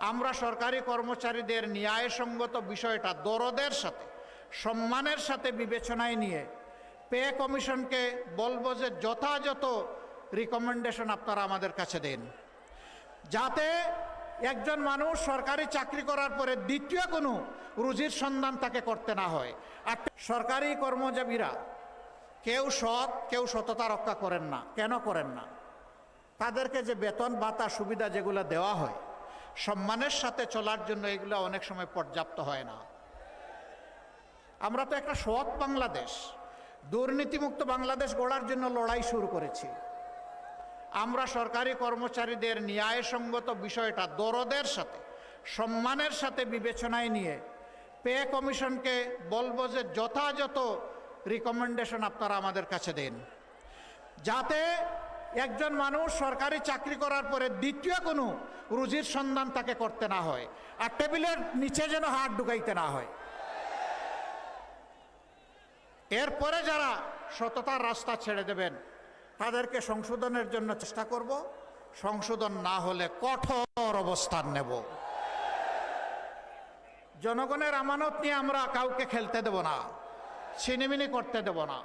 আমরা সরকারি কর্মচারীদের ন্যায়সঙ্গত বিষয়টা দরদের সাথে সম্মানের সাথে বিবেচনায় নিয়ে পে কমিশনকে বলবো যে যথাযথ রিকমেন্ডেশন আপনারা আমাদের কাছে দেন, যাতে একজন মানুষ সরকারি চাকরি করার পরে দ্বিতীয় কোনো রুজির সন্ধান তাকে করতে না হয়। আর সরকারি কর্মজীবীরা কেউ সৎ, কেউ সততা রক্ষা করেন না। কেন করেন না? তাদেরকে যে বেতন ভাতা সুবিধা যেগুলো দেওয়া হয় সম্মানের সাথে চলার জন্য, এগুলো অনেক সময় পর্যাপ্ত হয় না। আমরা তো একটা সৎ বাংলাদেশ, দুর্নীতিমুক্ত বাংলাদেশ গড়ার জন্য লড়াই শুরু করেছি। আমরা সরকারি কর্মচারীদের ন্যায়সঙ্গত বিষয়টা দরদের সাথে সম্মানের সাথে বিবেচনায় নিয়ে পে কমিশনকে বলবো যে যথাযথ রিকমেন্ডেশন আপনারা আমাদের কাছে দেন, যাতে একজন মানুষ সরকারি চাকরি করার পরে দ্বিতীয় কোনো রুজির সন্ধান তাকে করতে না হয়, আর টেবিলের নিচে যেন হাত ঢুকাইতে না হয়। এরপরে যারা সততার রাস্তা ছেড়ে দেবেন তাদেরকে সংশোধনের জন্য চেষ্টা করব, সংশোধন না হলে কঠোর অবস্থান নেব। জনগণের আমানত নিয়ে আমরা কাউকে খেলতে দেব না, ছিনিমিনি করতে দেব না।